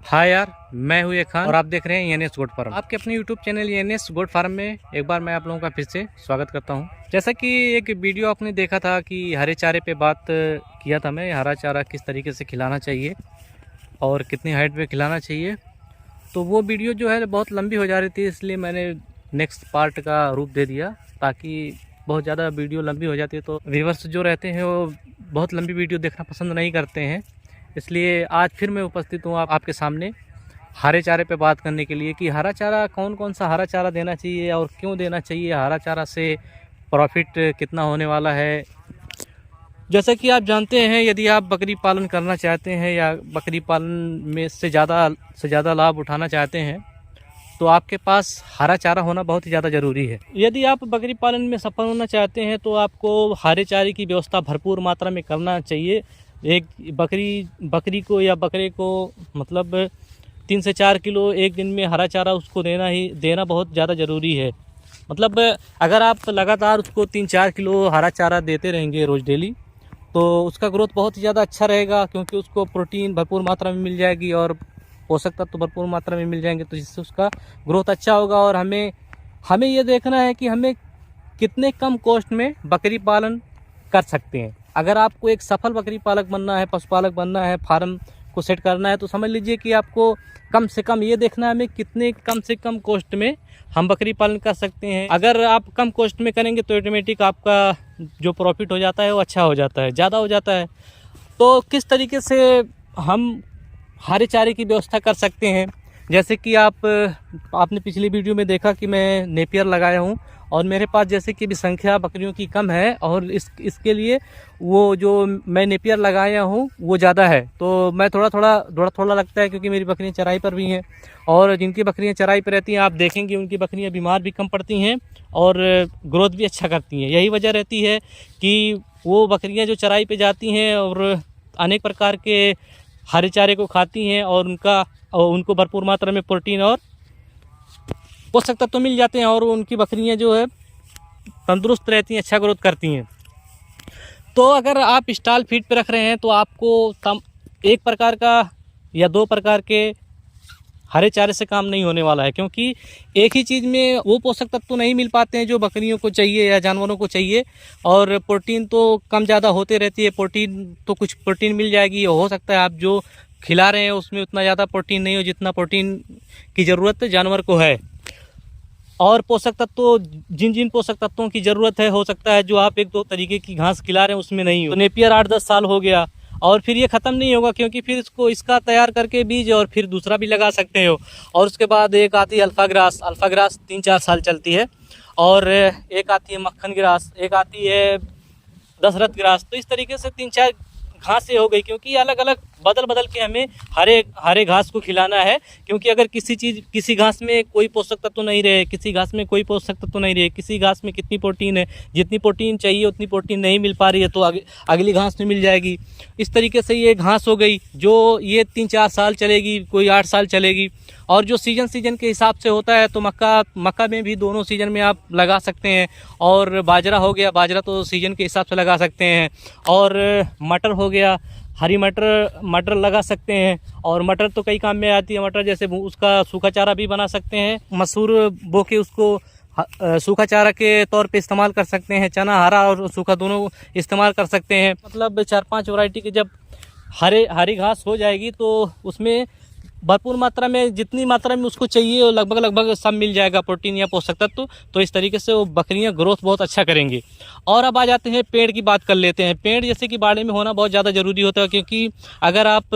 हाय यार, मैं हूँ ये खान और आप देख रहे हैं एनएस गोट फार्म। आपके अपने YouTube channel NS goat farm में एक बार मैं आप लोगों का फिर से स्वागत करता हूँ। जैसा कि एक वीडियो आपने देखा था कि हरे चारे पे बात किया था मैं, हरा चारा किस तरीके से खिलाना चाहिए और कितनी हाइट पे खिलाना चाहिए। तो वो वीडियो जो है बहुत लंबी हो जा रही थी, इसलिए मैंने नेक्स्ट पार्ट का रूप दे दिया, ताकि बहुत ज़्यादा वीडियो लंबी हो जाती है तो व्यूअर्स जो रहते हैं वो बहुत लंबी वीडियो देखना पसंद नहीं करते हैं। इसलिए आज फिर मैं उपस्थित हूँ आपके सामने हरे चारे पे बात करने के लिए कि हरा चारा कौन कौन सा हरा चारा देना चाहिए और क्यों देना चाहिए, हरा चारा से प्रॉफिट कितना होने वाला है। जैसा कि आप जानते हैं, यदि आप बकरी पालन करना चाहते हैं या बकरी पालन में से ज़्यादा लाभ उठाना चाहते हैं तो आपके पास हरा चारा होना बहुत ही ज़्यादा ज़रूरी है। यदि आप बकरी पालन में सफल होना चाहते हैं तो आपको हरे चारे की व्यवस्था भरपूर मात्रा में करना चाहिए। एक बकरी को या बकरे को मतलब 3 से 4 किलो एक दिन में हरा चारा उसको देना बहुत ज़्यादा ज़रूरी है। मतलब अगर आप लगातार उसको 3-4 किलो हरा चारा देते रहेंगे रोज़ डेली, तो उसका ग्रोथ बहुत ही ज़्यादा अच्छा रहेगा, क्योंकि उसको प्रोटीन भरपूर मात्रा में मिल जाएगी और पोषक तत्व तो भरपूर मात्रा में मिल जाएंगे, तो जिससे उसका ग्रोथ अच्छा होगा। और हमें ये देखना है कि हमें कितने कम कॉस्ट में बकरी पालन कर सकते हैं। अगर आपको एक सफल बकरी पालक बनना है, पशुपालक बनना है, फार्म को सेट करना है, तो समझ लीजिए कि आपको कम से कम ये देखना है हमें कितने कम से कम कॉस्ट में हम बकरी पालन कर सकते हैं। अगर आप कम कॉस्ट में करेंगे तो ऑटोमेटिक आपका जो प्रॉफिट हो जाता है वो अच्छा हो जाता है, ज़्यादा हो जाता है। तो किस तरीके से हम हरे चारे की व्यवस्था कर सकते हैं, जैसे कि आपने पिछली वीडियो में देखा कि मैं नेपियर लगाया हूं और मेरे पास जैसे कि भी संख्या बकरियों की कम है और इसके लिए वो जो मैं नेपियर लगाया हूं वो ज़्यादा है, तो मैं थोड़ा लगता है, क्योंकि मेरी बकरियां चराई पर भी हैं। और जिनकी बकरियां चराई पर रहती हैं आप देखेंगे उनकी बकरियां बीमार भी कम पड़ती हैं और ग्रोथ भी अच्छा करती हैं। यही वजह रहती है कि वो बकरियाँ जो चराई पर जाती हैं और अनेक प्रकार के हरे चारे को खाती हैं और उनको भरपूर मात्रा में प्रोटीन और पोषक तत्व तो मिल जाते हैं और उनकी बकरियां जो है तंदुरुस्त रहती हैं, अच्छा ग्रोथ करती हैं। तो अगर आप स्टॉल फीड पे रख रहे हैं तो आपको एक प्रकार का या 2 प्रकार के हरे चारे से काम नहीं होने वाला है, क्योंकि एक ही चीज़ में वो पोषक तत्व तो नहीं मिल पाते हैं जो बकरियों को चाहिए या जानवरों को चाहिए। और प्रोटीन तो कम ज़्यादा होते रहती है, कुछ प्रोटीन मिल जाएगी। हो सकता है आप जो खिला रहे हैं उसमें उतना ज़्यादा प्रोटीन नहीं हो जितना प्रोटीन की ज़रूरत जानवर को है। और पोषक तत्व जिन पोषक तत्वों की ज़रूरत है, हो सकता है जो आप 1-2 तरीके की घास खिला रहे हैं उसमें नहीं हो। तो नेपियर 8-10 साल हो गया और फिर ये ख़त्म नहीं होगा, क्योंकि फिर इसका तैयार करके बीज और फिर दूसरा भी लगा सकते हो। और उसके बाद एक आती है अल्फा ग्रास 3-4 साल चलती है, और एक आती है मक्खन ग्रास, एक आती है दशरथ ग्रास। तो इस तरीके से 3-4 घासें हो गई, क्योंकि अलग अलग बदल के हमें हरे घास को खिलाना है। क्योंकि अगर किसी घास में कोई पोषक तत्व नहीं रहे, किसी घास में कोई पोषक तत्व नहीं रहे, किसी घास में कितनी प्रोटीन है, जितनी प्रोटीन चाहिए उतनी प्रोटीन नहीं मिल पा रही है, तो अगली घास में मिल जाएगी। इस तरीके से ये घास हो गई जो ये 3-4 साल चलेगी, कोई 8 साल चलेगी। और जो सीजन के हिसाब से होता है तो मक्का में भी दोनों सीजन में आप लगा सकते हैं। और बाजरा हो गया, बाजरा तो सीजन के हिसाब से लगा सकते हैं। और मटर हो गया, हरी मटर लगा सकते हैं। और मटर तो कई काम में आती है, मटर जैसे उसका सूखा चारा भी बना सकते हैं, मसूर बो के उसको सूखा चारा के तौर पे इस्तेमाल कर सकते हैं। चना हरा और सूखा दोनों इस्तेमाल कर सकते हैं। मतलब 4-5 वैरायटी के जब हरी घास हो जाएगी तो उसमें भरपूर मात्रा में जितनी मात्रा में उसको चाहिए लगभग सब मिल जाएगा, प्रोटीन या पोषक तत्व। तो इस तरीके से वो बकरियां ग्रोथ बहुत अच्छा करेंगी। और अब आ जाते हैं पेड़ की बात कर लेते हैं। पेड़ जैसे कि बाड़े में होना बहुत ज़्यादा ज़रूरी होता है, क्योंकि अगर आप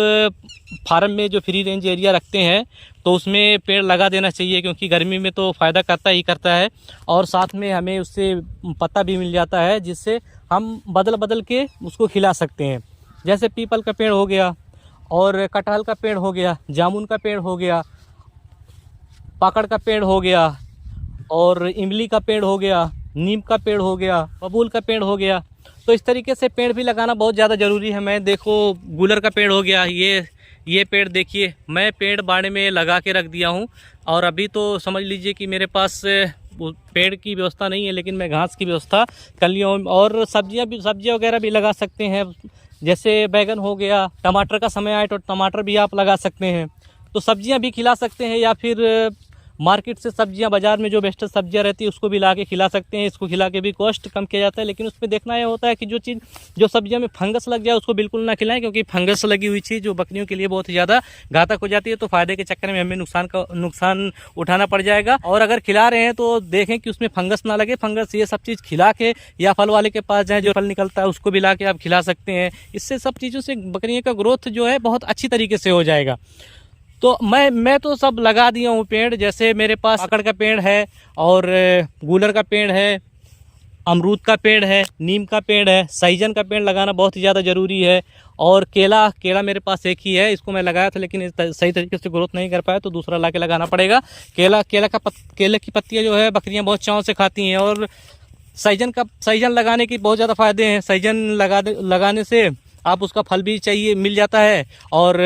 फार्म में जो फ्री रेंज एरिया रखते हैं तो उसमें पेड़ लगा देना चाहिए, क्योंकि गर्मी में तो फ़ायदा करता है। और साथ में हमें उससे पत्ता भी मिल जाता है, जिससे हम बदल के उसको खिला सकते हैं। जैसे पीपल का पेड़ हो गया, और कटहल का पेड़ हो गया, जामुन का पेड़ हो गया, पाकड़ का पेड़ हो गया, और इमली का पेड़ हो गया, नीम का पेड़ हो गया, बबूल का पेड़ हो गया। तो इस तरीके से पेड़ भी लगाना बहुत ज़्यादा ज़रूरी है। मैं देखो गूलर का पेड़ हो गया, ये पेड़ देखिए मैं पेड़ बाड़े में लगा के रख दिया हूँ। और अभी तो समझ लीजिए कि मेरे पास पेड़ की व्यवस्था नहीं है, लेकिन मैं घास की व्यवस्था कर लिया हूँ। और सब्जियाँ वगैरह भी लगा सकते हैं, जैसे बैगन हो गया, टमाटर का समय आए तो टमाटर भी आप लगा सकते हैं। तो सब्जियां भी खिला सकते हैं, या फिर मार्केट से सब्जियां, बाजार में जो बेस्ट सब्जियां रहती है उसको भी ला के खिला सकते हैं। इसको खिला के भी कॉस्ट कम किया जाता है, लेकिन उसमें देखना ये होता है कि जो सब्जियां में फंगस लग जाए उसको बिल्कुल ना खिलाएं, क्योंकि फंगस लगी हुई चीज़ जो बकरियों के लिए बहुत ही ज़्यादा घातक हो जाती है। तो फायदे के चक्कर में हमें नुकसान उठाना पड़ जाएगा। और अगर खिला रहे हैं तो देखें कि उसमें फंगस ना लगे। फंगस ये सब चीज़ खिला के, या फल वाले के पास जाए जो फल निकलता है उसको भी ला के आप खिला सकते हैं। इससे सब चीज़ों से बकरियों का ग्रोथ जो है बहुत अच्छी तरीके से हो जाएगा। तो मैं तो सब लगा दिया हूँ पेड़। जैसे मेरे पास आकड़ का पेड़ है, और गूलर का पेड़ है, अमरूद का पेड़ है, नीम का पेड़ है। सहजन का पेड़ लगाना बहुत ही ज़्यादा ज़रूरी है। और केला मेरे पास एक ही है, इसको मैं लगाया था लेकिन सही तरीके से ग्रोथ नहीं कर पाया, तो दूसरा ला के लगाना पड़ेगा। केले की पत्तियाँ जो है बकरियाँ बहुत चाव से खाती हैं। और सहजन लगाने के बहुत ज़्यादा फ़ायदे हैं। सहजन लगाने से आप उसका फल भी चाहिए मिल जाता है, और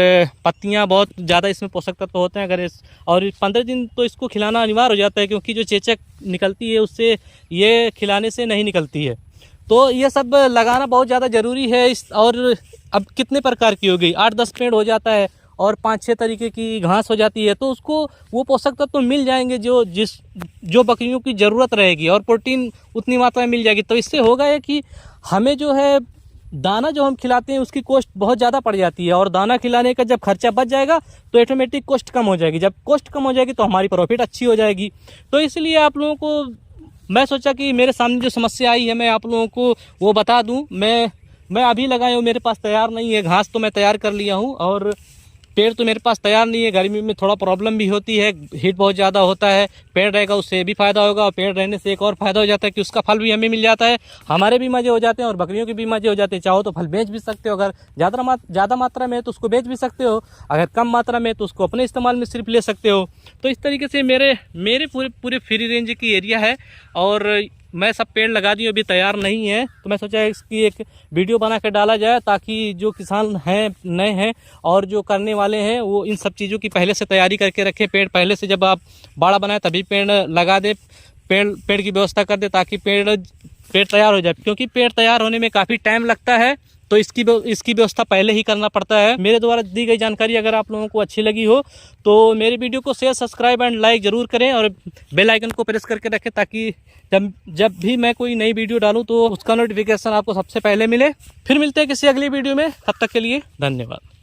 पत्तियां बहुत ज़्यादा इसमें पोषक तत्व होते हैं। और 15 दिन तो इसको खिलाना अनिवार्य हो जाता है, क्योंकि जो चेचक निकलती है उससे ये खिलाने से नहीं निकलती है। तो ये सब लगाना बहुत ज़्यादा ज़रूरी है। और अब कितने प्रकार की हो गई, 8-10 पेड़ हो जाता है, और 5-6 तरीके की घास हो जाती है। तो उसको वो पोषक तत्व मिल जाएंगे जो बकरियों की ज़रूरत रहेगी, और प्रोटीन उतनी मात्रा में मिल जाएगी। तो इससे होगा ये कि हमें जो है दाना जो हम खिलाते हैं उसकी कॉस्ट बहुत ज़्यादा पड़ जाती है, और दाना खिलाने का जब खर्चा बच जाएगा तो ऑटोमेटिक कॉस्ट कम हो जाएगी। जब कॉस्ट कम हो जाएगी तो हमारी प्रॉफिट अच्छी हो जाएगी। तो इसलिए आप लोगों को मैं सोचा कि मेरे सामने जो समस्या आई है मैं आप लोगों को वो बता दूं। मैं अभी लगाया हूँ, मेरे पास तैयार नहीं है। घास तो मैं तैयार कर लिया हूँ, और पेड़ तो मेरे पास तैयार नहीं है। गर्मी में थोड़ा प्रॉब्लम भी होती है, हीट बहुत ज़्यादा होता है। पेड़ रहेगा उससे भी फ़ायदा होगा, और पेड़ रहने से एक और फ़ायदा हो जाता है कि उसका फल भी हमें मिल जाता है, हमारे भी मज़े हो जाते हैं और बकरियों के भी मज़े हो जाते हैं। चाहो तो फल बेच भी सकते हो, अगर ज़्यादा मात्रा में है तो उसको बेच भी सकते हो, अगर कम मात्रा में है तो उसको अपने इस्तेमाल में सिर्फ ले सकते हो। तो इस तरीके से मेरे पूरे फ्री रेंज की एरिया है, और मैं सब पेड़ लगा दिए, अभी तैयार नहीं है। तो मैं सोचा इसकी एक वीडियो बना के डाला जाए, ताकि जो किसान हैं, नए हैं, और जो करने वाले हैं वो इन सब चीज़ों की पहले से तैयारी करके रखें। पेड़ पहले से जब आप बाड़ा बनाए तभी पेड़ लगा दे, पेड़ की व्यवस्था कर दे, ताकि पेड़ तैयार हो जाए। क्योंकि पेड़ तैयार होने में काफ़ी टाइम लगता है, तो इसकी व्यवस्था पहले ही करना पड़ता है। मेरे द्वारा दी गई जानकारी अगर आप लोगों को अच्छी लगी हो तो मेरी वीडियो को शेयर, सब्सक्राइब एंड लाइक ज़रूर करें, और बेल आइकन को प्रेस करके रखें, ताकि जब भी मैं कोई नई वीडियो डालूं तो उसका नोटिफिकेशन आपको सबसे पहले मिले। फिर मिलते हैं किसी अगली वीडियो में, तब तक के लिए धन्यवाद।